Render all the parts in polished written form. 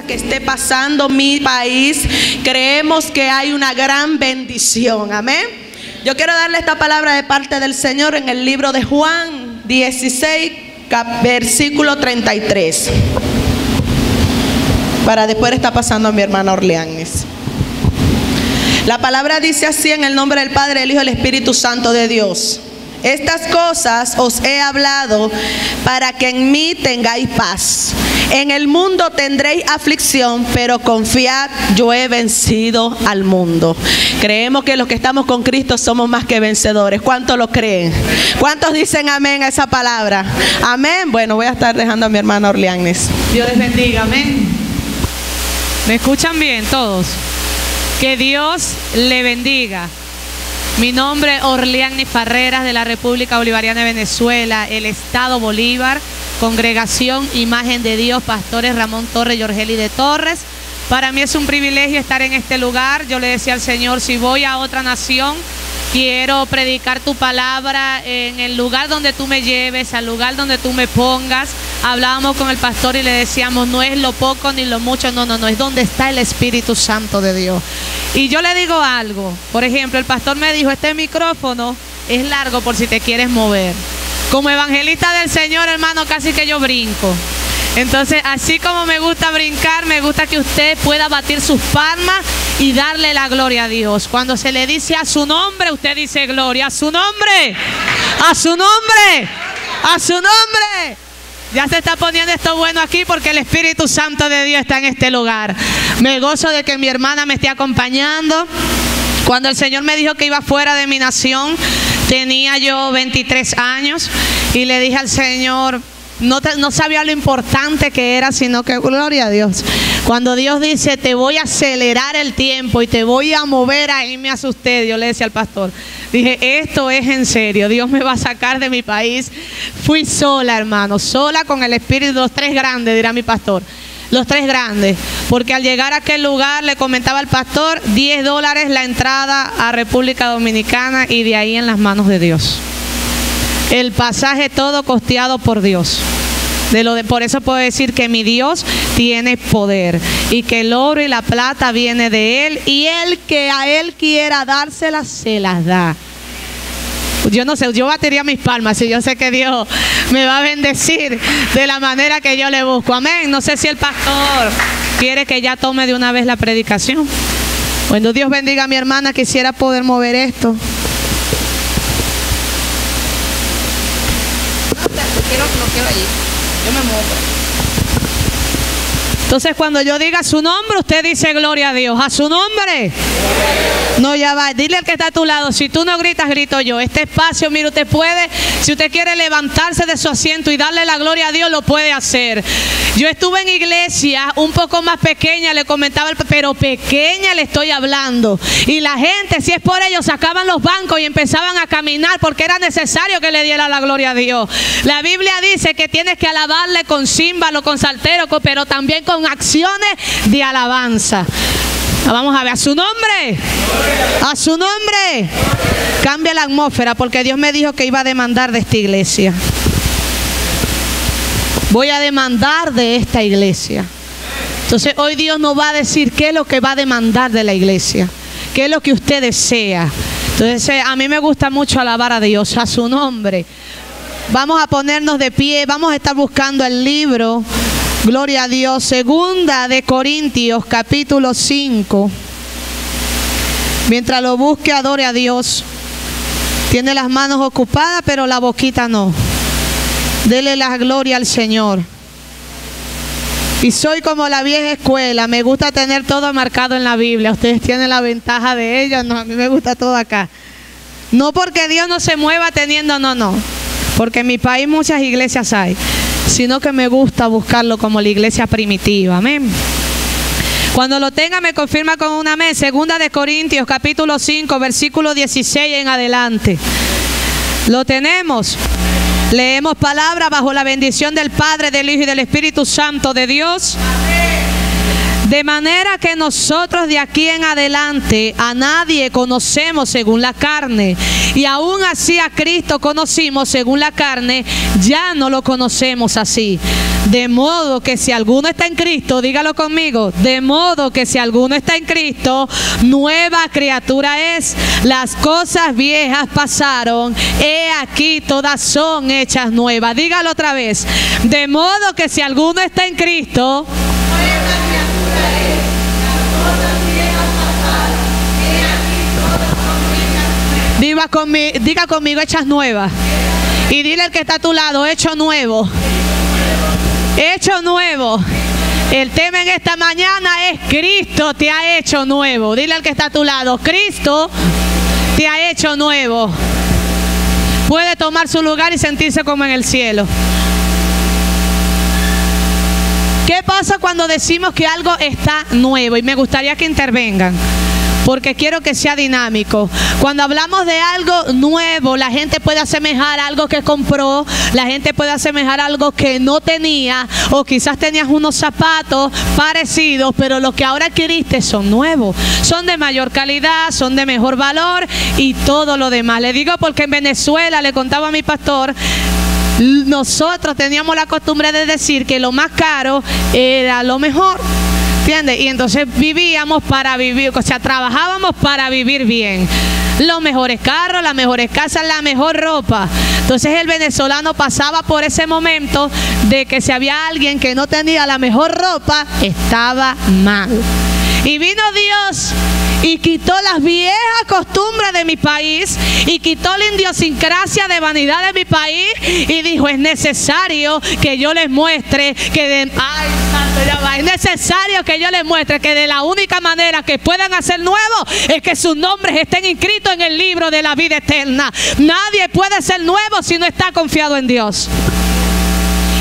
que esté pasando mi país, creemos que hay una gran bendición. Amén. Yo quiero darle esta palabra de parte del Señor en el libro de Juan 16, versículo 33. Para después está pasando a mi hermana Orleánis. La palabra dice así: en el nombre del Padre, del Hijo y del Espíritu Santo de Dios. Estas cosas os he hablado para que en mí tengáis paz. En el mundo tendréis aflicción, pero confiad, yo he vencido al mundo. Creemos que los que estamos con Cristo somos más que vencedores. ¿Cuántos lo creen? ¿Cuántos dicen amén a esa palabra? Amén. Bueno, voy a estar dejando a mi hermana Orleánis. Dios les bendiga, amén. ¿Me escuchan bien todos? Que Dios le bendiga. Mi nombre es Orleánis Farreras, de la República Bolivariana de Venezuela, el Estado Bolívar, Congregación Imagen de Dios, Pastores Ramón Torres y Yorgeli de Torres. Para mí es un privilegio estar en este lugar. Yo le decía al Señor, si voy a otra nación, quiero predicar tu palabra en el lugar donde tú me lleves, al lugar donde tú me pongas. Hablábamos con el pastor y le decíamos, no es lo poco ni lo mucho, no, es donde está el Espíritu Santo de Dios. Y yo le digo algo, por ejemplo, el pastor me dijo, este micrófono es largo por si te quieres mover. Como evangelista del Señor, hermano, casi que yo brinco. Entonces, así como me gusta brincar, me gusta que usted pueda batir sus palmas y darle la gloria a Dios. Cuando se le dice a su nombre, usted dice gloria. A su nombre, a su nombre, a su nombre. Ya se está poniendo esto bueno aquí porque el Espíritu Santo de Dios está en este lugar. Me gozo de que mi hermana me esté acompañando. Cuando el Señor me dijo que iba fuera de mi nación, tenía yo 23 años y le dije al Señor, no sabía lo importante que era, sino que, gloria a Dios, cuando Dios dice, te voy a acelerar el tiempo y te voy a mover, ahí me asusté. Yo le decía al pastor, dije, esto es en serio, Dios me va a sacar de mi país. Fui sola, hermano, sola con el Espíritu, los tres grandes, dirá mi pastor. Los tres grandes, porque al llegar a aquel lugar le comentaba al pastor, $10 la entrada a República Dominicana y de ahí en las manos de Dios. El pasaje todo costeado por Dios. Por eso puedo decir que mi Dios tiene poder y que el oro y la plata viene de Él y el que a Él quiera dárselas, se las da. Yo no sé, yo batería mis palmas y yo sé que Dios me va a bendecir de la manera que yo le busco. Amén. No sé si el pastor quiere que ya tome de una vez la predicación. Bueno, Dios bendiga a mi hermana. Quisiera poder mover esto. No quiero allí. Yo me muevo. Entonces cuando yo diga su nombre, usted dice gloria a Dios. A su nombre. No, ya va. Dile al que está a tu lado, si tú no gritas, grito yo. Este espacio, mire, usted puede, si usted quiere levantarse de su asiento y darle la gloria a Dios, lo puede hacer. Yo estuve en iglesia un poco más pequeña, le comentaba, pero pequeña le estoy hablando. Y la gente, si es por ellos, sacaban los bancos y empezaban a caminar porque era necesario que le diera la gloria a Dios. La Biblia dice que tienes que alabarle con címbalo, con saltero, pero también con acciones de alabanza. Vamos a ver, a su nombre. A su nombre. Cambia la atmósfera porque Dios me dijo que iba a demandar de esta iglesia. Voy a demandar de esta iglesia. Entonces hoy Dios nos va a decir qué es lo que va a demandar de la iglesia, qué es lo que usted desea. Entonces a mí me gusta mucho alabar a Dios, a su nombre. Vamos a ponernos de pie, vamos a estar buscando el libro, gloria a Dios, Segunda de Corintios, capítulo 5. Mientras lo busque, adore a Dios. Tiene las manos ocupadas, pero la boquita no. Dele la gloria al Señor. Y soy como la vieja escuela, me gusta tener todo marcado en la Biblia. Ustedes tienen la ventaja de ellos, no, a mí me gusta todo acá. No porque Dios no se mueva teniendo, no. Porque en mi país muchas iglesias hay, sino que me gusta buscarlo como la iglesia primitiva. Amén. Cuando lo tenga me confirma con un amén. Segunda de Corintios, capítulo 5, versículo 16 en adelante. ¿Lo tenemos? Leemos palabra bajo la bendición del Padre, del Hijo y del Espíritu Santo de Dios. De manera que nosotros de aquí en adelante a nadie conocemos según la carne. Y aún así a Cristo conocimos según la carne, ya no lo conocemos así. De modo que si alguno está en Cristo, dígalo conmigo, de modo que si alguno está en Cristo, nueva criatura es. Las cosas viejas pasaron, he aquí todas son hechas nuevas. Dígalo otra vez. De modo que si alguno está en Cristo, nueva criatura es. Las cosas viejas pasaron, he aquí todas son hechas nuevas. Diga conmigo, hechas nuevas. Y dile al que está a tu lado, hecho nuevo. Hecho nuevo. El tema en esta mañana es Cristo te ha hecho nuevo. Dile al que está a tu lado, Cristo te ha hecho nuevo. Puede tomar su lugar y sentirse como en el cielo. ¿Qué pasa cuando decimos que algo está nuevo? Y me gustaría que intervengan, porque quiero que sea dinámico. Cuando hablamos de algo nuevo, la gente puede asemejar algo que compró, la gente puede asemejar algo que no tenía, o quizás tenías unos zapatos parecidos, pero lo que ahora adquiriste son nuevos, son de mayor calidad, son de mejor valor y todo lo demás. Le digo porque en Venezuela, le contaba a mi pastor, nosotros teníamos la costumbre de decir que lo más caro era lo mejor. ¿Entiendes? Y entonces vivíamos para vivir, o sea, trabajábamos para vivir bien. Los mejores carros, las mejores casas, la mejor ropa. Entonces el venezolano pasaba por ese momento de que si había alguien que no tenía la mejor ropa, estaba mal. Y vino Dios y quitó las viejas costumbres de mi país y quitó la idiosincrasia de vanidad de mi país y dijo, es necesario que yo les muestre que es necesario que yo les muestre que de la única manera que puedan hacer nuevo es que sus nombres estén inscritos en el libro de la vida eterna. Nadie puede ser nuevo si no está confiado en Dios.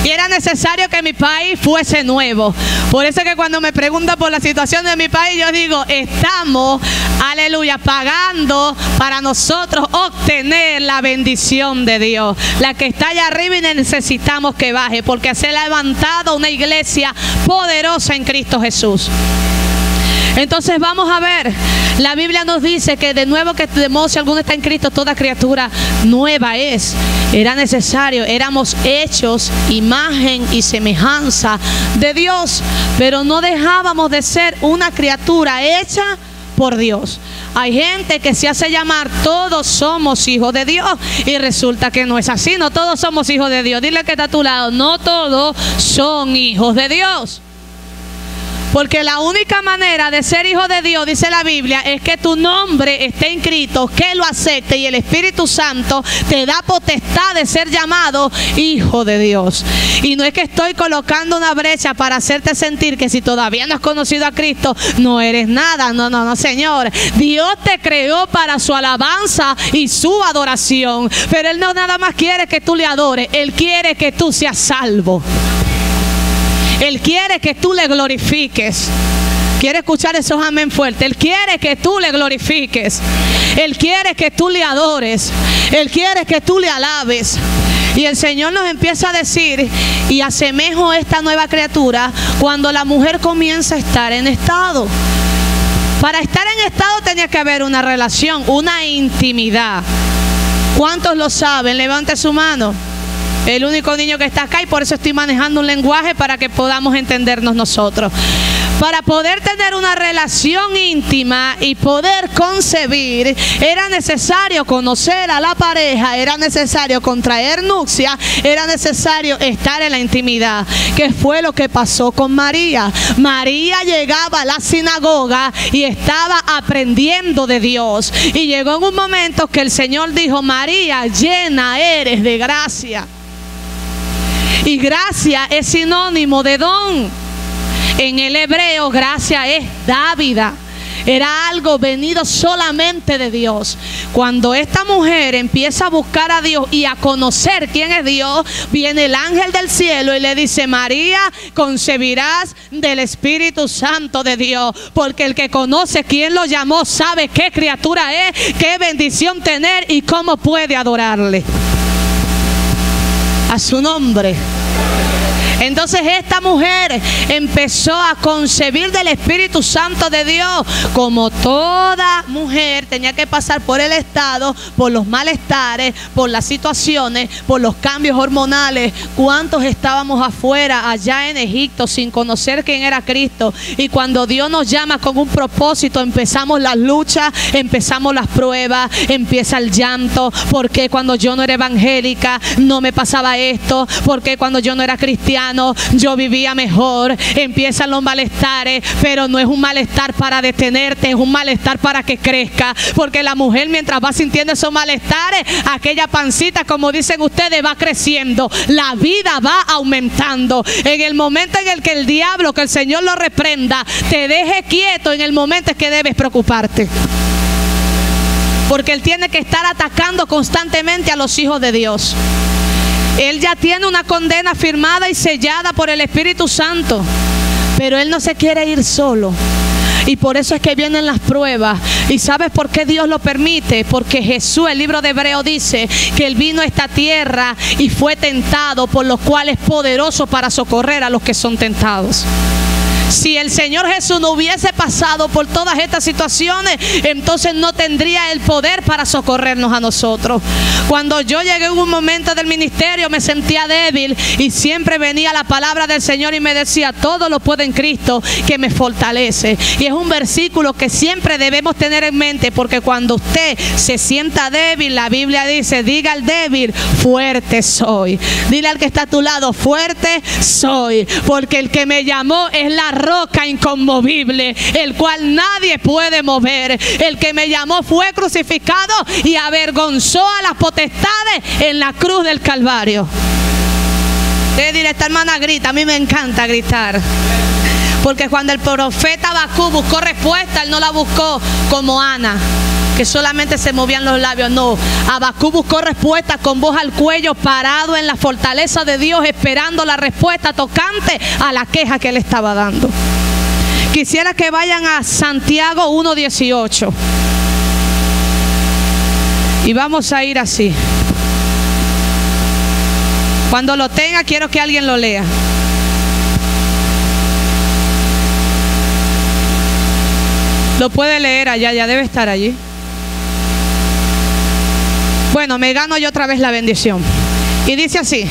Y era necesario que mi país fuese nuevo. Por eso que cuando me preguntan por la situación de mi país, yo digo, estamos, aleluya, pagando para nosotros obtener la bendición de Dios. La que está allá arriba y necesitamos que baje, porque se ha levantado una iglesia poderosa en Cristo Jesús. Entonces vamos a ver, la Biblia nos dice que de nuevo que de modo si alguno está en Cristo, toda criatura nueva es. Era necesario, éramos hechos imagen y semejanza de Dios, pero no dejábamos de ser una criatura hecha por Dios. Hay gente que se hace llamar todos somos hijos de Dios y resulta que no es así, no todos somos hijos de Dios. Dile que está a tu lado, no todos son hijos de Dios. Porque la única manera de ser hijo de Dios, dice la Biblia, es que tu nombre esté inscrito, que lo acepte y el Espíritu Santo te da potestad de ser llamado hijo de Dios. Y no es que estoy colocando una brecha para hacerte sentir que si todavía no has conocido a Cristo, no eres nada. No, no, no, Señor. Dios te creó para su alabanza y su adoración. Pero Él no nada más quiere que tú le adores, Él quiere que tú seas salvo. Él quiere que tú le glorifiques. Quiere escuchar esos amén fuertes. Él quiere que tú le glorifiques. Él quiere que tú le adores. Él quiere que tú le alabes. Y el Señor nos empieza a decir, y asemejo a esta nueva criatura, cuando la mujer comienza a estar en estado. Para estar en estado tenía que haber una relación, una intimidad. ¿Cuántos lo saben? Levante su mano. El único niño que está acá, y por eso estoy manejando un lenguaje para que podamos entendernos nosotros. Para poder tener una relación íntima y poder concebir, era necesario conocer a la pareja, era necesario contraer nupcia, era necesario estar en la intimidad. ¿Qué fue lo que pasó con María? María llegaba a la sinagoga y estaba aprendiendo de Dios. Y llegó en un momento que el Señor dijo, María, llena eres de gracia. Y gracia es sinónimo de don. En el hebreo, gracia es dávida. Era algo venido solamente de Dios. Cuando esta mujer empieza a buscar a Dios y a conocer quién es Dios, viene el ángel del cielo y le dice, María, concebirás del Espíritu Santo de Dios. Porque el que conoce quién lo llamó sabe qué criatura es, qué bendición tener y cómo puede adorarle. A su nombre. Entonces esta mujer empezó a concebir del Espíritu Santo de Dios. Como toda mujer tenía que pasar por el estado, por los malestares, por las situaciones, por los cambios hormonales. ¿Cuántos estábamos afuera, allá en Egipto, sin conocer quién era Cristo? Y cuando Dios nos llama con un propósito, empezamos las luchas, empezamos las pruebas, empieza el llanto. Porque cuando yo no era evangélica no me pasaba esto, porque cuando yo no era cristiano yo vivía mejor. Empiezan los malestares, pero no es un malestar para detenerte, es un malestar para que crezca. Porque la mujer, mientras va sintiendo esos malestares, aquella pancita, como dicen ustedes, va creciendo, la vida va aumentando. En el momento en el que el diablo, que el Señor lo reprenda, te deje quieto, en el momento es que debes preocuparte. Porque Él tiene que estar atacando constantemente a los hijos de Dios. Él ya tiene una condena firmada y sellada por el Espíritu Santo, pero Él no se quiere ir solo. Y por eso es que vienen las pruebas. ¿Y sabes por qué Dios lo permite? Porque Jesús, el libro de Hebreos dice que Él vino a esta tierra y fue tentado, por lo cual es poderoso para socorrer a los que son tentados. Si el Señor Jesús no hubiese pasado por todas estas situaciones, entonces no tendría el poder para socorrernos a nosotros. Cuando yo llegué en un momento del ministerio me sentía débil y siempre venía la palabra del Señor y me decía: todo lo puedo en Cristo que me fortalece. Y es un versículo que siempre debemos tener en mente, porque cuando usted se sienta débil, la Biblia dice: diga al débil, fuerte soy. Dile al que está a tu lado: fuerte soy, porque el que me llamó es la roca inconmovible, el cual nadie puede mover. El que me llamó fue crucificado y avergonzó a las potestades en la cruz del Calvario. Usted dirá: esta hermana grita. A mí me encanta gritar, porque cuando el profeta Habacuc buscó respuesta, él no la buscó como Ana, que solamente se movían los labios. No, Habacuc buscó respuesta con voz al cuello, parado en la fortaleza de Dios, esperando la respuesta tocante a la queja que él estaba dando. Quisiera que vayan a Santiago 1:18 y vamos a ir así. Cuando lo tenga, quiero que alguien lo lea. Lo puede leer allá, ya debe estar allí. Bueno, me gano yo otra vez la bendición. Y dice así: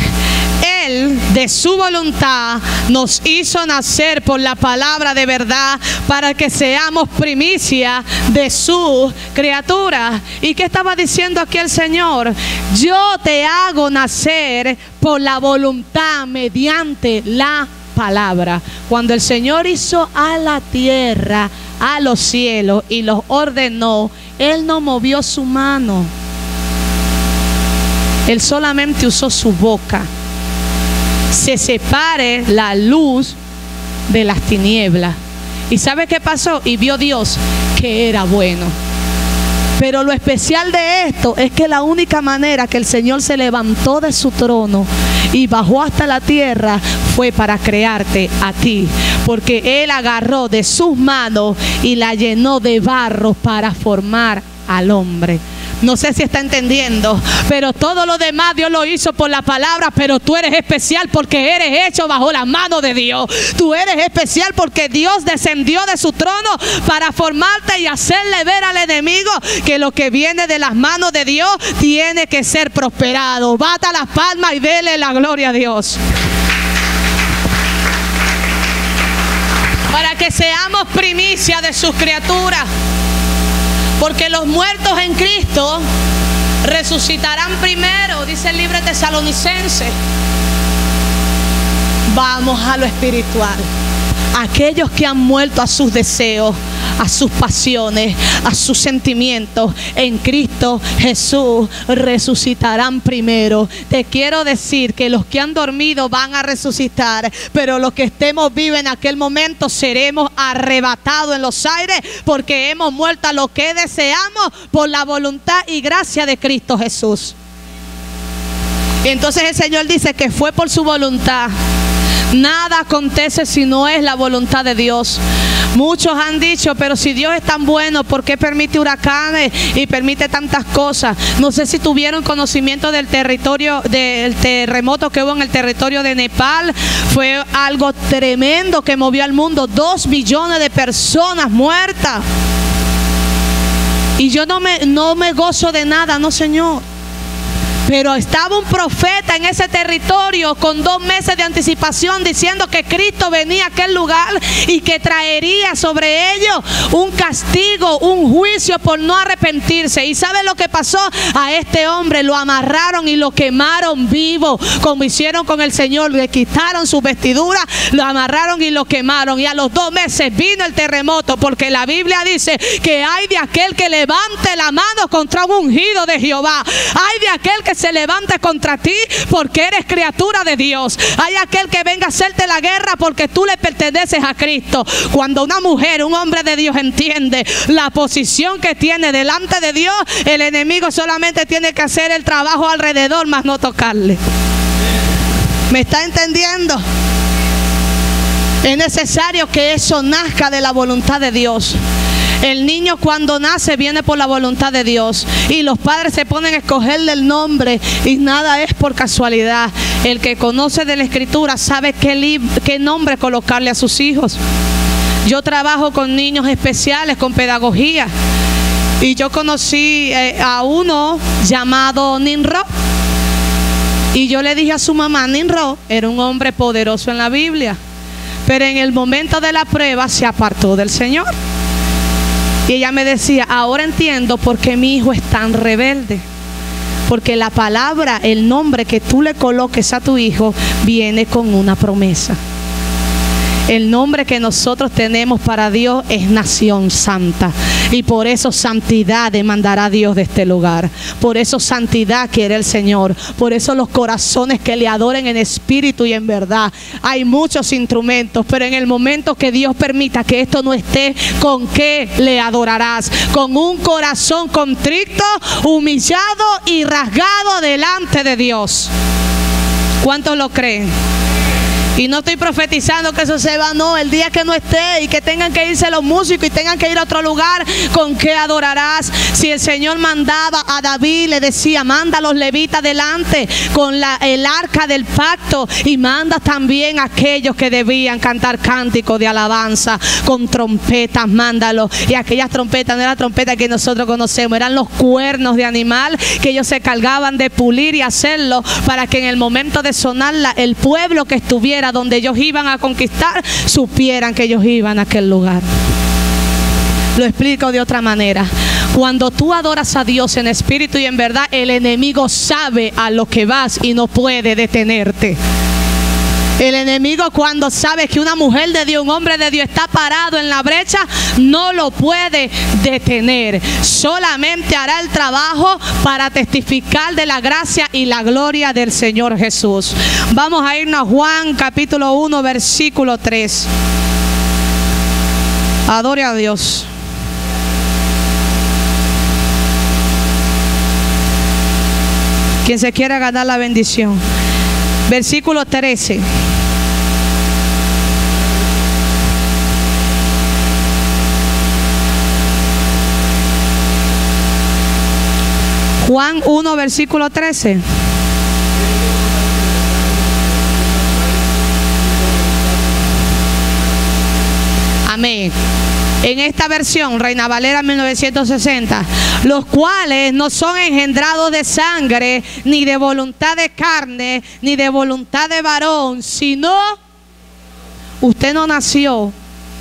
Él de su voluntad nos hizo nacer por la palabra de verdad, para que seamos primicia de su criatura. ¿Y qué estaba diciendo aquí el Señor? Yo te hago nacer por la voluntad mediante la palabra. Cuando el Señor hizo a la tierra, a los cielos y los ordenó, Él no movió su mano. Él solamente usó su boca. Se separe la luz de las tinieblas. ¿Y sabe qué pasó? Y vio Dios que era bueno. Pero lo especial de esto es que la única manera que el Señor se levantó de su trono y bajó hasta la tierra fue para crearte a ti. Porque Él agarró de sus manos y la llenó de barro para formar al hombre. No sé si está entendiendo, pero todo lo demás Dios lo hizo por la palabra. Pero tú eres especial porque eres hecho bajo la mano de Dios. Tú eres especial porque Dios descendió de su trono para formarte y hacerle ver al enemigo que lo que viene de las manos de Dios tiene que ser prosperado. Bata las palmas y dele la gloria a Dios. Para que seamos primicia de sus criaturas. Porque los muertos en Cristo resucitarán primero, dice el libro de Tesalonicenses. Vamos a lo espiritual. Aquellos que han muerto a sus deseos, a sus pasiones, a sus sentimientos, en Cristo Jesús resucitarán primero. Te quiero decir que los que han dormido van a resucitar, pero los que estemos vivos en aquel momento seremos arrebatados en los aires, porque hemos muerto a lo que deseamos por la voluntad y gracia de Cristo Jesús. Y entonces el Señor dice que fue por su voluntad. Nada acontece si no es la voluntad de Dios. Muchos han dicho, pero si Dios es tan bueno, ¿por qué permite huracanes y permite tantas cosas? No sé si tuvieron conocimiento del terremoto que hubo en el territorio de Nepal. Fue algo tremendo que movió al mundo. 2 millones de personas muertas. Y yo no me gozo de nada, no, Señor. Pero estaba un profeta en ese territorio con 2 meses de anticipación diciendo que Cristo venía a aquel lugar y que traería sobre ellos un castigo, un juicio por no arrepentirse. ¿Y sabe lo que pasó? A este hombre lo amarraron y lo quemaron vivo, como hicieron con el Señor. Le quitaron su vestidura, lo amarraron y lo quemaron. Y a los 2 meses vino el terremoto, porque la Biblia dice que hay de aquel que levante la mano contra un ungido de Jehová. Hay de aquel que se levante contra ti porque eres criatura de Dios. Hay aquel que venga a hacerte la guerra porque tú le perteneces a Cristo. Cuando una mujer, un hombre de Dios entiende la posición que tiene delante de Dios, el enemigo solamente tiene que hacer el trabajo alrededor, más no tocarle. ¿Me está entendiendo? Es necesario que eso nazca de la voluntad de Dios. El niño cuando nace viene por la voluntad de Dios, y los padres se ponen a escogerle el nombre y nada es por casualidad. El que conoce de la Escritura sabe qué nombre colocarle a sus hijos. Yo trabajo con niños especiales, con pedagogía, y yo conocí a uno llamado Nimrod. Y yo le dije a su mamá, Nimrod era un hombre poderoso en la Biblia, pero en el momento de la prueba se apartó del Señor. Y ella me decía, ahora entiendo por qué mi hijo es tan rebelde. Porque la palabra, el nombre que tú le coloques a tu hijo, viene con una promesa. El nombre que nosotros tenemos para Dios es Nación Santa. Y por eso santidad demandará Dios de este lugar. Por eso santidad quiere el Señor. Por eso los corazones que le adoren en espíritu y en verdad. Hay muchos instrumentos, pero en el momento que Dios permita que esto no esté, ¿con qué le adorarás? Con un corazón contrito, humillado y rasgado delante de Dios. ¿Cuántos lo creen? Y no estoy profetizando que eso se va, no. El día que no esté y que tengan que irse los músicos y tengan que ir a otro lugar, ¿con qué adorarás? Si el Señor mandaba a David, le decía, manda a los levitas delante con el arca del pacto, y manda también a aquellos que debían cantar cánticos de alabanza con trompetas, mándalos. Y aquellas trompetas no eran trompetas que nosotros conocemos, eran los cuernos de animal que ellos se cargaban de pulir y hacerlo para que en el momento de sonarla, el pueblo que estuviera donde ellos iban a conquistar supieran que ellos iban a aquel lugar. Lo explico de otra manera. Cuando tú adoras a Dios en espíritu y en verdad, el enemigo sabe a lo que vas y no puede detenerte. El enemigo, cuando sabe que una mujer de Dios, un hombre de Dios está parado en la brecha, no lo puede detener. Solamente hará el trabajo para testificar de la gracia y la gloria del Señor Jesús. Vamos a irnos a Juan capítulo 1 versículo 3. Adore a Dios. Quien se quiera ganar la bendición. Versículo 13. Juan 1, versículo 13. Amén. En esta versión, Reina Valera 1960, los cuales no son engendrados de sangre, ni de voluntad de carne, ni de voluntad de varón, sino usted no nació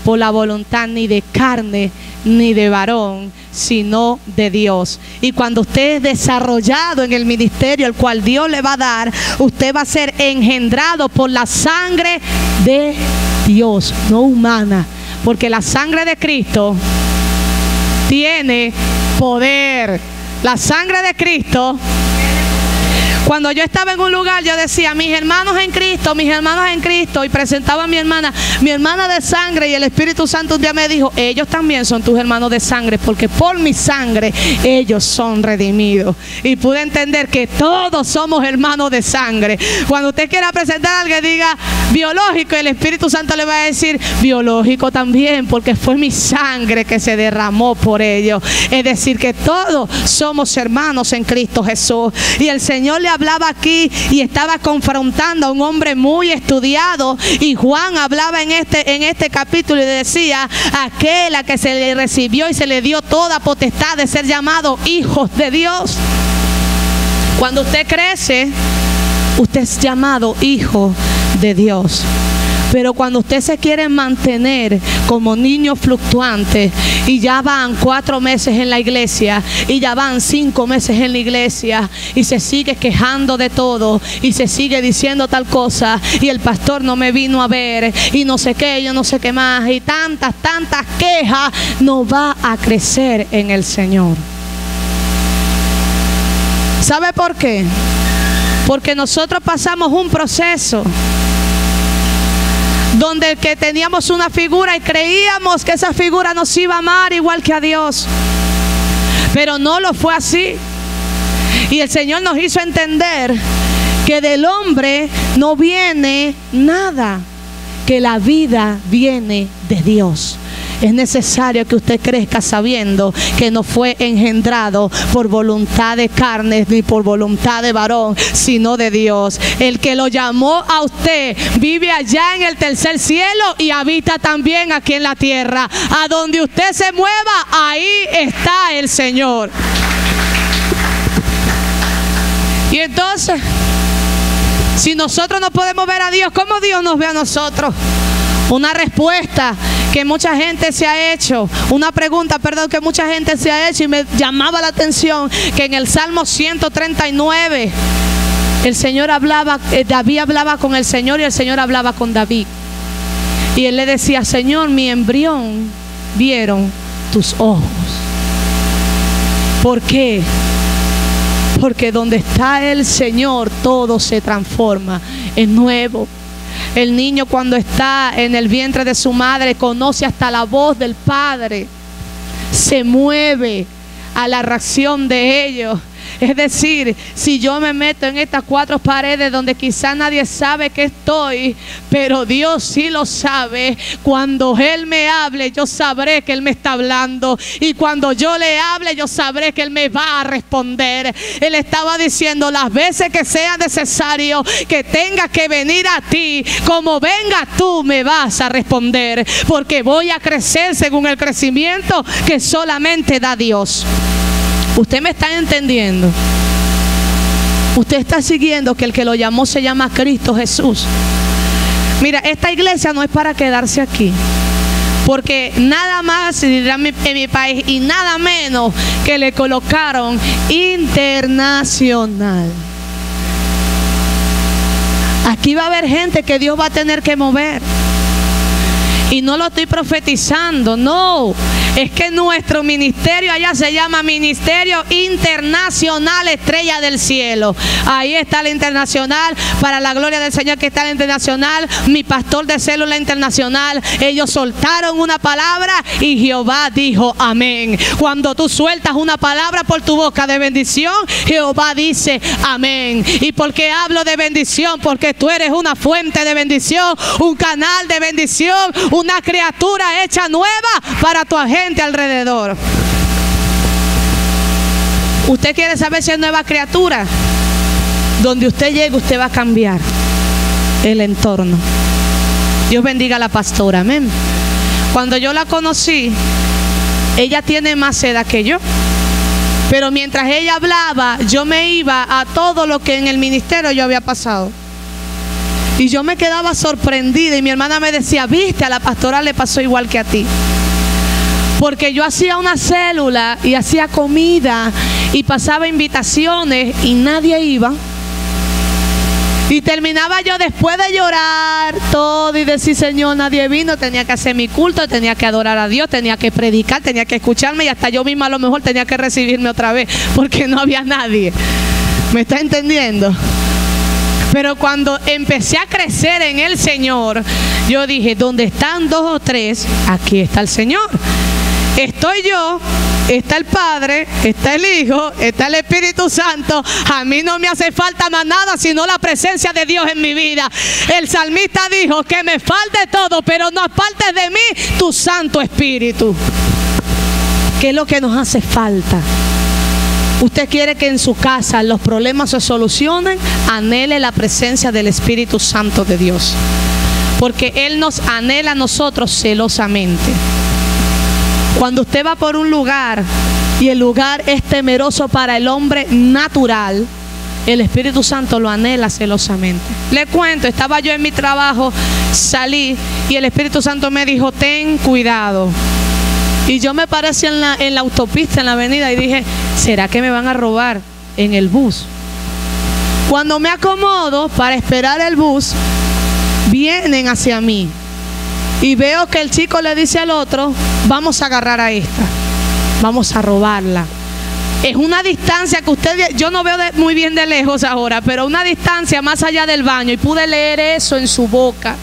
por la voluntad ni de carne, ni de varón, sino de Dios. Y cuando usted es desarrollado en el ministerio el cual Dios le va a dar, usted va a ser engendrado por la sangre de Dios, no humana. Porque la sangre de Cristo tiene poder. La sangre de Cristo. Cuando yo estaba en un lugar, yo decía, mis hermanos en Cristo, y presentaba a mi hermana de sangre, y el Espíritu Santo un día me dijo, ellos también son tus hermanos de sangre, porque por mi sangre ellos son redimidos. Y pude entender que todos somos hermanos de sangre. Cuando usted quiera presentar a alguien, diga biológico, el Espíritu Santo le va a decir biológico también, porque fue mi sangre que se derramó por ellos. Es decir, que todos somos hermanos en Cristo Jesús. Y el Señor le hablaba aquí y estaba confrontando a un hombre muy estudiado, y Juan hablaba en este capítulo y decía, aquel a que se le recibió y se le dio toda potestad de ser llamado hijos de Dios. Cuando usted crece, usted es llamado hijo de Dios. Pero cuando usted se quiere mantener como niño fluctuante, y ya van 4 meses en la iglesia, y ya van 5 meses en la iglesia, y se sigue quejando de todo, y se sigue diciendo tal cosa, y el pastor no me vino a ver, y no sé qué, yo no sé qué más, y tantas quejas, no va a crecer en el Señor. ¿Sabe por qué? Porque nosotros pasamos un proceso donde el que teníamos una figura y creíamos que esa figura nos iba a amar igual que a Dios, pero no lo fue así. Y el Señor nos hizo entender que del hombre no viene nada, que la vida viene de Dios. Es necesario que usted crezca sabiendo que no fue engendrado por voluntad de carne ni por voluntad de varón, sino de Dios. El que lo llamó a usted vive allá en el tercer cielo y habita también aquí en la tierra. A donde usted se mueva, ahí está el Señor. Y entonces, si nosotros no podemos ver a Dios, ¿cómo Dios nos ve a nosotros? Una respuesta que mucha gente se ha hecho, una pregunta, perdón, que mucha gente se ha hecho, y me llamaba la atención que en el Salmo 139 el Señor hablaba, David hablaba con el Señor, y el Señor hablaba con David, y él le decía, Señor, mi embrión vieron tus ojos. ¿Por qué? Porque donde está el Señor todo se transforma en nuevo. El niño, cuando está en el vientre de su madre, conoce hasta la voz del Padre. Se mueve a la reacción de ellos. Es decir, si yo me meto en estas 4 paredes donde quizá nadie sabe que estoy, pero Dios sí lo sabe, cuando Él me hable, yo sabré que Él me está hablando, y cuando yo le hable, yo sabré que Él me va a responder. Él estaba diciendo, las veces que sea necesario que tenga que venir a ti, como venga tú me vas a responder, porque voy a crecer según el crecimiento que solamente da Dios. ¿Usted me está entendiendo? Usted está siguiendo que el que lo llamó se llama Cristo Jesús. Mira, esta iglesia no es para quedarse aquí, porque nada más en mi país y nada menos que le colocaron internacional. Aquí va a haber gente que Dios va a tener que mover. Y no lo estoy profetizando, no. Es que nuestro ministerio allá se llama Ministerio Internacional Estrella del Cielo. Ahí está la internacional, para la gloria del Señor que está la internacional. Mi pastor de célula internacional, ellos soltaron una palabra y Jehová dijo amén. Cuando tú sueltas una palabra por tu boca de bendición, Jehová dice amén. ¿Y por qué hablo de bendición? Porque tú eres una fuente de bendición, un canal de bendición, una criatura hecha nueva para tu gente alrededor. ¿Usted quiere saber si es nueva criatura? Donde usted llegue, usted va a cambiar el entorno. Dios bendiga a la pastora, amén. Cuando yo la conocí, ella tiene más edad que yo, pero mientras ella hablaba, yo me iba a todo lo que en el ministerio yo había pasado. Y yo me quedaba sorprendida, y mi hermana me decía, viste, a la pastora le pasó igual que a ti. Porque yo hacía una célula y hacía comida y pasaba invitaciones y nadie iba. Y terminaba yo, después de llorar todo y decir, Señor, nadie vino, tenía que hacer mi culto, tenía que adorar a Dios, tenía que predicar, tenía que escucharme, y hasta yo misma a lo mejor tenía que recibirme otra vez porque no había nadie. ¿Me está entendiendo? Pero cuando empecé a crecer en el Señor, yo dije, donde están 2 o 3, aquí está el Señor. Estoy yo, está el Padre, está el Hijo, está el Espíritu Santo. A mí no me hace falta más nada sino la presencia de Dios en mi vida. El salmista dijo que me falte todo, pero no apartes de mí tu Santo Espíritu. ¿Qué es lo que nos hace falta? Usted quiere que en su casa los problemas se solucionen, anhele la presencia del Espíritu Santo de Dios. Porque Él nos anhela a nosotros celosamente. Cuando usted va por un lugar y el lugar es temeroso para el hombre natural, el Espíritu Santo lo anhela celosamente. Le cuento, estaba yo en mi trabajo, salí y el Espíritu Santo me dijo, ten cuidado. Y yo me paré en la autopista, en la avenida, y dije, ¿será que me van a robar en el bus? Cuando me acomodo para esperar el bus, vienen hacia mí. Y veo que el chico le dice al otro, vamos a agarrar a esta, vamos a robarla. Es una distancia que yo no veo muy bien de lejos ahora, pero una distancia más allá del baño, y pude leer eso en su boca.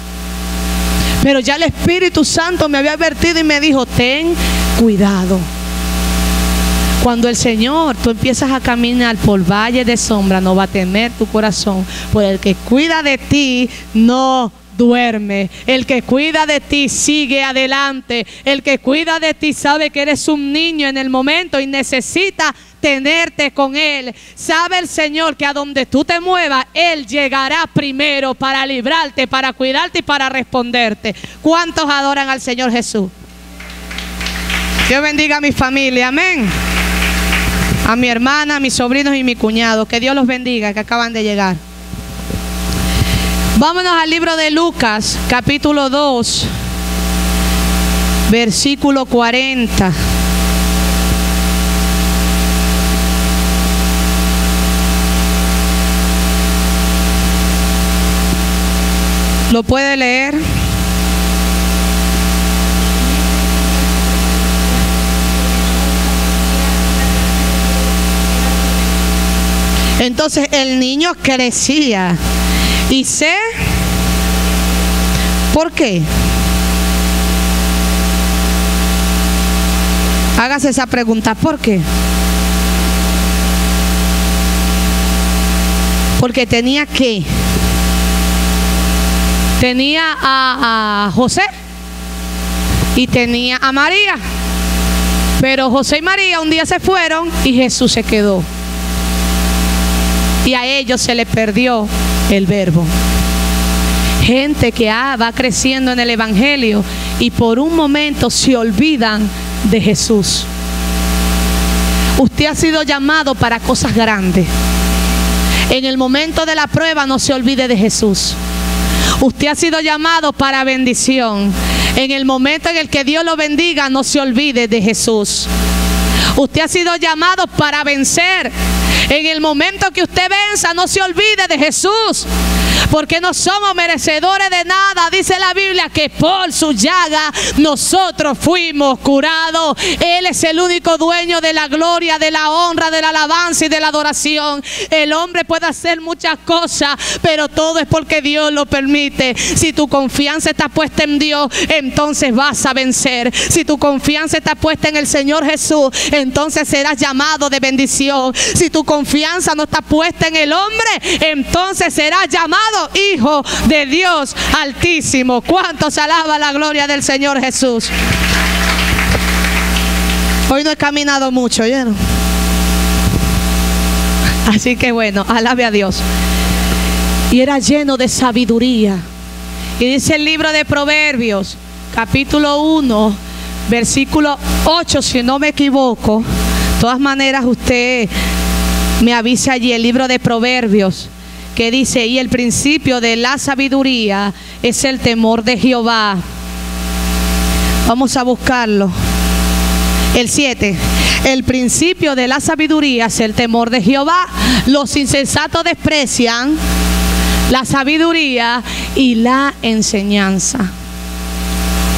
Pero ya el Espíritu Santo me había advertido y me dijo, ten cuidado. Cuando el Señor, tú empiezas a caminar por valle de sombra, no va a temer tu corazón, por el que cuida de ti no duerme. El que cuida de ti sigue adelante. El que cuida de ti sabe que eres un niño en el momento y necesita tenerte con Él. Sabe el Señor que a donde tú te muevas, Él llegará primero para librarte, para cuidarte y para responderte. ¿Cuántos adoran al Señor Jesús? Dios bendiga a mi familia, amén. A mi hermana, a mis sobrinos y mi cuñado. Que Dios los bendiga, que acaban de llegar. Vámonos al libro de Lucas, capítulo 2, versículo 40. ¿Lo puede leer? Entonces el niño crecía. Y sé, ¿por qué? Hágase esa pregunta, ¿por qué? Porque tenía que. Tenía a José y tenía a María. Pero José y María un día se fueron y Jesús se quedó. Y a ellos se les perdió el verbo. Gente que va creciendo en el Evangelio y por un momento se olvidan de Jesús. Usted ha sido llamado para cosas grandes. En el momento de la prueba no se olvide de Jesús. Usted ha sido llamado para bendición. En el momento en el que Dios lo bendiga, no se olvide de Jesús. Usted ha sido llamado para vencer. En el momento que usted venza, no se olvide de Jesús. Porque no somos merecedores de nada. Dice la Biblia que por su llaga nosotros fuimos curados. Él es el único dueño de la gloria, de la honra, de la alabanza y de la adoración. El hombre puede hacer muchas cosas, pero todo es porque Dios lo permite. Si tu confianza está puesta en Dios, entonces vas a vencer. Si tu confianza está puesta en el Señor Jesús, entonces serás llamado de bendición. Si tu confianza no está puesta en el hombre, entonces serás llamado Hijo de Dios Altísimo. ¿Cuántos alaba la gloria del Señor Jesús? Hoy no he caminado mucho, ¿oyeron? Así que bueno, alabe a Dios. Y era lleno de sabiduría. Y dice el libro de Proverbios, capítulo 1, versículo 8, si no me equivoco. De todas maneras, usted me avisa allí, el libro de Proverbios, que dice, y el principio de la sabiduría es el temor de Jehová. Vamos a buscarlo. El 7. El principio de la sabiduría es el temor de Jehová. Los insensatos desprecian la sabiduría y la enseñanza.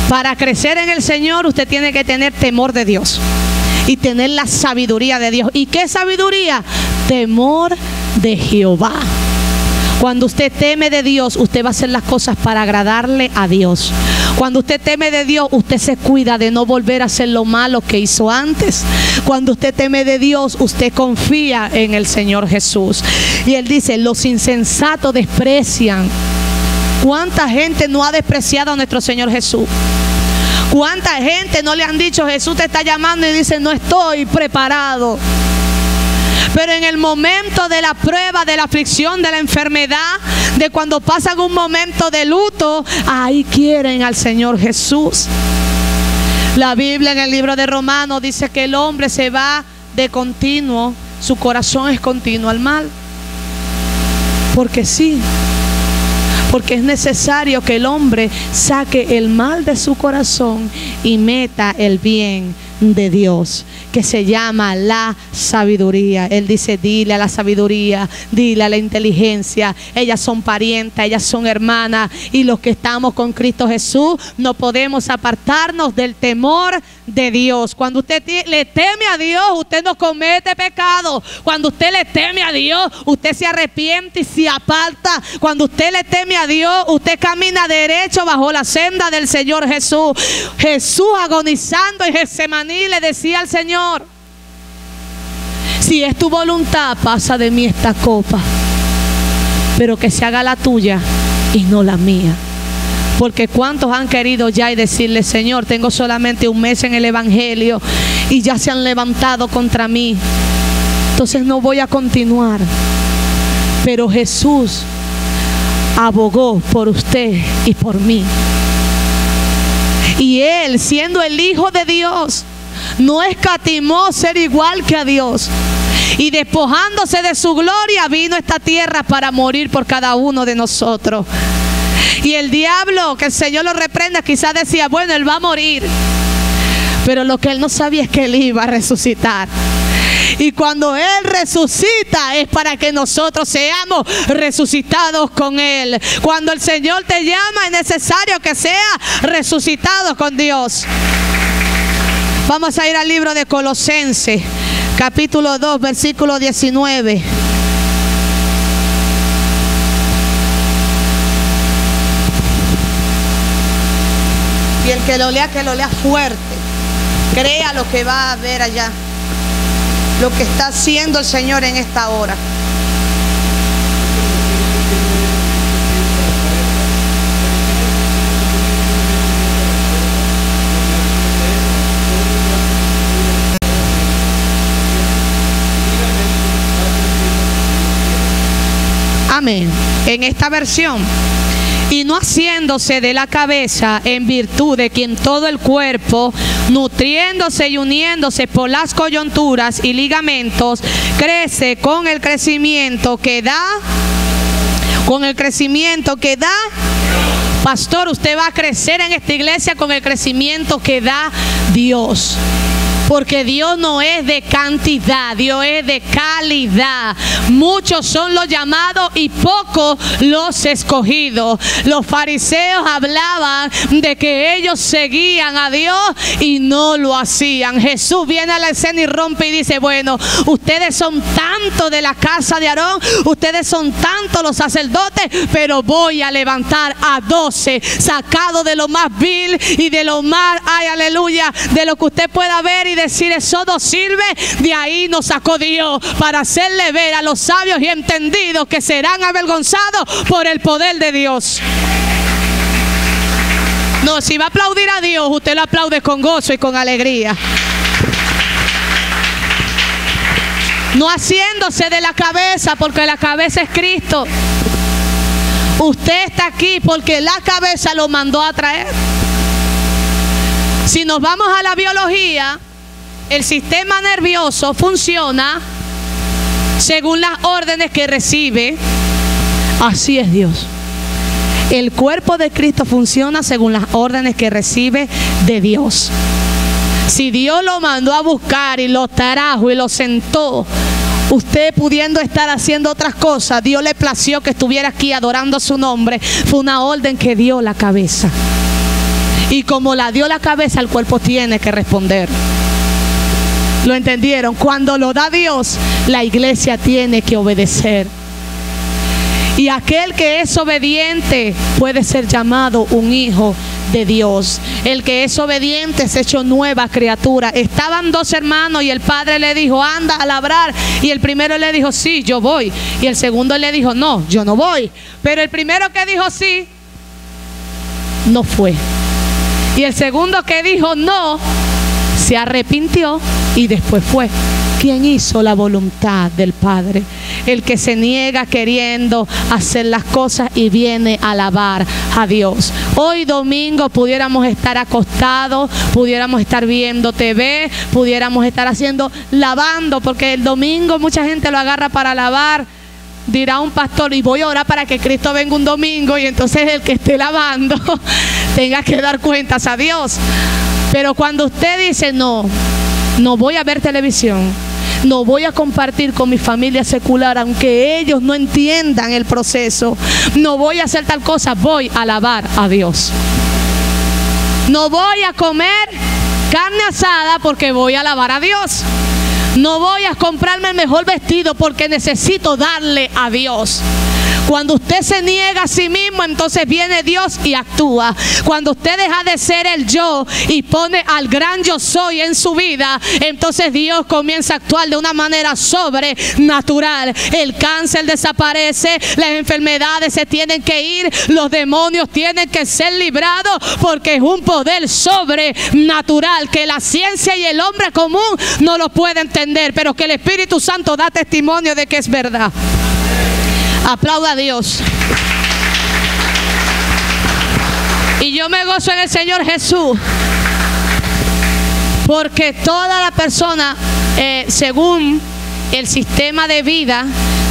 Para crecer en el Señor, usted tiene que tener temor de Dios y tener la sabiduría de Dios. ¿Y qué sabiduría? Temor de Jehová. Cuando usted teme de Dios, usted va a hacer las cosas para agradarle a Dios. Cuando usted teme de Dios, usted se cuida de no volver a hacer lo malo que hizo antes. Cuando usted teme de Dios, usted confía en el Señor Jesús. Y Él dice, los insensatos desprecian. ¿Cuánta gente no ha despreciado a nuestro Señor Jesús? ¿Cuánta gente no le han dicho, Jesús te está llamando, y dice, no estoy preparado? Pero en el momento de la prueba, de la aflicción, de la enfermedad, de cuando pasan un momento de luto, ahí quieren al Señor Jesús. La Biblia en el libro de Romanos dice que el hombre se va de continuo, su corazón es continuo al mal. Porque sí, porque es necesario que el hombre saque el mal de su corazón y meta el bien de Dios, que se llama la sabiduría. Él dice, dile a la sabiduría, dile a la inteligencia, ellas son parientas, ellas son hermanas, y los que estamos con Cristo Jesús no podemos apartarnos del temor de Dios. Cuando usted le teme a Dios, usted no comete pecado. Cuando usted le teme a Dios, usted se arrepiente y se aparta. Cuando usted le teme a Dios, usted camina derecho bajo la senda del Señor Jesús. Jesús, agonizando en Getsemaní, le decía al Señor, si es tu voluntad, pasa de mí esta copa, pero que se haga la tuya y no la mía. Porque cuántos han querido ya y decirle, Señor, tengo solamente un mes en el evangelio y ya se han levantado contra mí, entonces no voy a continuar. Pero Jesús abogó por usted y por mí, y Él, siendo el Hijo de Dios, no escatimó ser igual que a Dios, y despojándose de su gloria, vino a esta tierra para morir por cada uno de nosotros. Y el diablo, que el Señor lo reprenda, quizás decía, bueno, Él va a morir, pero lo que Él no sabía es que Él iba a resucitar. Y cuando Él resucita es para que nosotros seamos resucitados con Él. Cuando el Señor te llama, es necesario que seas resucitado con Dios. Vamos a ir al libro de Colosenses, capítulo 2, versículo 19. Y el que lo lea fuerte. Crea lo que va a ver allá, lo que está haciendo el Señor en esta hora. Amén. En esta versión, y no haciéndose de la cabeza, en virtud de quien todo el cuerpo, nutriéndose y uniéndose por las coyunturas y ligamentos, crece con el crecimiento que da. Pastor, usted va a crecer en esta iglesia con el crecimiento que da Dios. Porque Dios no es de cantidad, Dios es de calidad. Muchos son los llamados y pocos los escogidos. Los fariseos hablaban de que ellos seguían a Dios y no lo hacían. Jesús viene a la escena y rompe y dice, bueno, ustedes son tantos de la casa de Aarón, ustedes son tantos los sacerdotes, pero voy a levantar a 12, sacados de lo más vil y de lo más, ay, aleluya, de lo que usted pueda ver y decir, eso no sirve. De ahí nos sacó Dios para hacerle ver a los sabios y entendidos que serán avergonzados por el poder de Dios. No, si va a aplaudir a Dios, usted lo aplaude con gozo y con alegría. No haciéndose de la cabeza, porque la cabeza es Cristo. Usted está aquí porque la cabeza lo mandó a traer. Si nos vamos a la biología, el sistema nervioso funciona según las órdenes que recibe. Así es Dios. El cuerpo de Cristo funciona según las órdenes que recibe de Dios. Si Dios lo mandó a buscar y lo trajo y lo sentó, usted pudiendo estar haciendo otras cosas, Dios le plació que estuviera aquí adorando su nombre. Fue una orden que dio la cabeza. Y como la dio la cabeza, el cuerpo tiene que responder. ¿Lo entendieron? Cuando lo da Dios, la iglesia tiene que obedecer. Y aquel que es obediente puede ser llamado un hijo de Dios. El que es obediente es hecho nueva criatura. Estaban dos hermanos y el padre le dijo, anda a labrar. Y el primero le dijo, sí, yo voy. Y el segundo le dijo, no, yo no voy. Pero el primero que dijo sí, no fue. Y el segundo que dijo no, se arrepintió y después fue. ¿Quién hizo la voluntad del Padre? El que se niega queriendo hacer las cosas y viene a alabar a Dios. Hoy domingo pudiéramos estar acostados, pudiéramos estar viendo TV, pudiéramos estar lavando, porque el domingo mucha gente lo agarra para lavar. Dirá un pastor, y voy a orar para que Cristo venga un domingo y entonces el que esté lavando tenga que dar cuentas a Dios. Pero cuando usted dice, no voy a ver televisión, no voy a compartir con mi familia secular, aunque ellos no entiendan el proceso, no voy a hacer tal cosa, voy a alabar a Dios. No voy a comer carne asada porque voy a alabar a Dios. No voy a comprarme el mejor vestido porque necesito darle a Dios. Cuando usted se niega a sí mismo, entonces viene Dios y actúa. Cuando usted deja de ser el yo y pone al gran yo soy en su vida, entonces Dios comienza a actuar de una manera sobrenatural. El cáncer desaparece, las enfermedades se tienen que ir, los demonios tienen que ser librados, porque es un poder sobrenatural que la ciencia y el hombre común no lo puede entender, pero que el Espíritu Santo da testimonio de que es verdad. Aplauda a Dios. Y yo me gozo en el Señor Jesús, porque toda la persona, según el sistema de vida,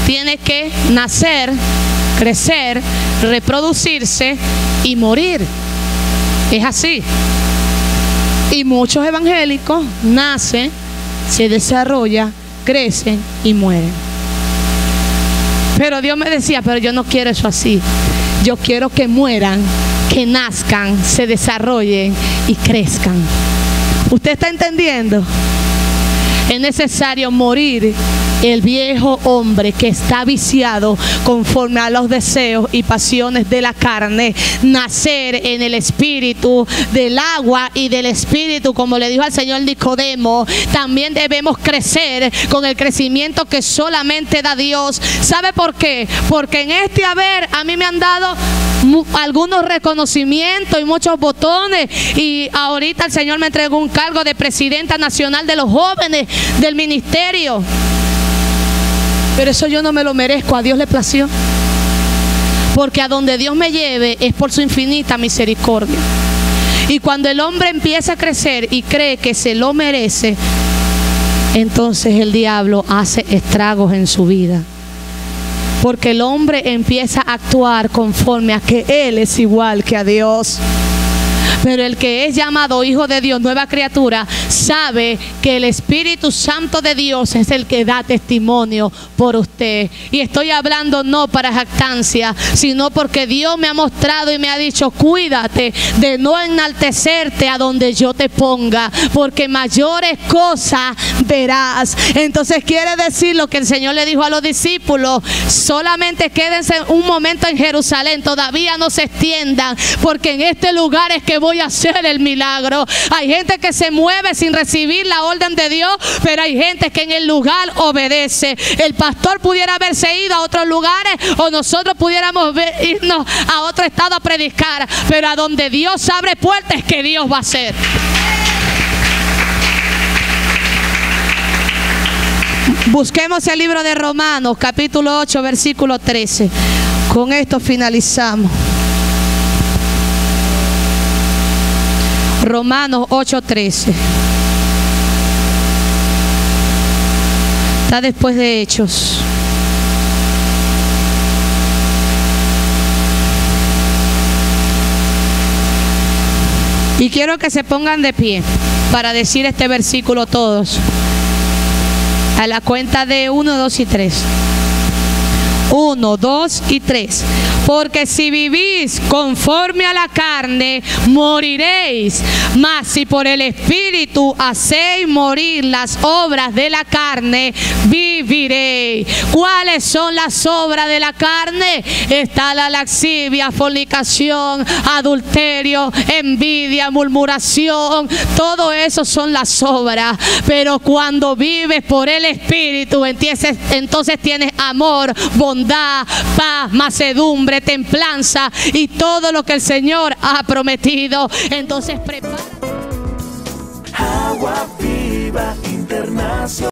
tiene que nacer, crecer, reproducirse y morir. Es así. Y muchos evangélicos nacen, se desarrollan, crecen y mueren. Pero Dios me decía, pero yo no quiero eso así. Yo quiero que mueran, que nazcan, se desarrollen y crezcan. ¿Usted está entendiendo? Es necesario morir el viejo hombre que está viciado conforme a los deseos y pasiones de la carne, nacer en el espíritu, del agua y del espíritu, como le dijo al Señor Nicodemo. También debemos crecer con el crecimiento que solamente da Dios. ¿Sabe por qué? Porque en este haber a mí me han dado algunos reconocimientos y muchos botones, y ahorita el Señor me entregó un cargo de presidenta nacional de los jóvenes del ministerio. Pero eso yo no me lo merezco, a Dios le plació. Porque a donde Dios me lleve es por su infinita misericordia. Y cuando el hombre empieza a crecer y cree que se lo merece, entonces el diablo hace estragos en su vida. Porque el hombre empieza a actuar conforme a que él es igual que a Dios. Pero el que es llamado hijo de Dios, nueva criatura, sabe que el Espíritu Santo de Dios es el que da testimonio por usted. Y estoy hablando no para jactancia, sino porque Dios me ha mostrado y me ha dicho, cuídate de no enaltecerte a donde yo te ponga, porque mayores cosas verás. Entonces quiere decir lo que el Señor le dijo a los discípulos: solamente quédense un momento en Jerusalén, todavía no se extiendan, porque en este lugar es que voy a hacer el milagro. Hay gente que se mueve sin recibir la orden de Dios, pero hay gente que en el lugar obedece. El pastor pudiera haberse ido a otros lugares, o nosotros pudiéramos irnos a otro estado a predicar, pero a donde Dios abre puertas es que Dios va a hacer. Busquemos el libro de Romanos, capítulo 8, versículo 13. Con esto finalizamos. Romanos 8:13. Está después de Hechos. Y quiero que se pongan de pie para decir este versículo todos. A la cuenta de 1, 2 y 3. 1, 2 y 3. porque si vivís conforme a la carne, moriréis. Mas si por el Espíritu hacéis morir las obras de la carne, viviréis. ¿Cuáles son las obras de la carne? Está la lascivia, fornicación, adulterio, envidia, murmuración. Todo eso son las obras. Pero cuando vives por el Espíritu, entonces tienes amor, bondad, paz, mansedumbre, templanza y todo lo que el Señor ha prometido. Entonces prepárate. Agua Viva Internacional.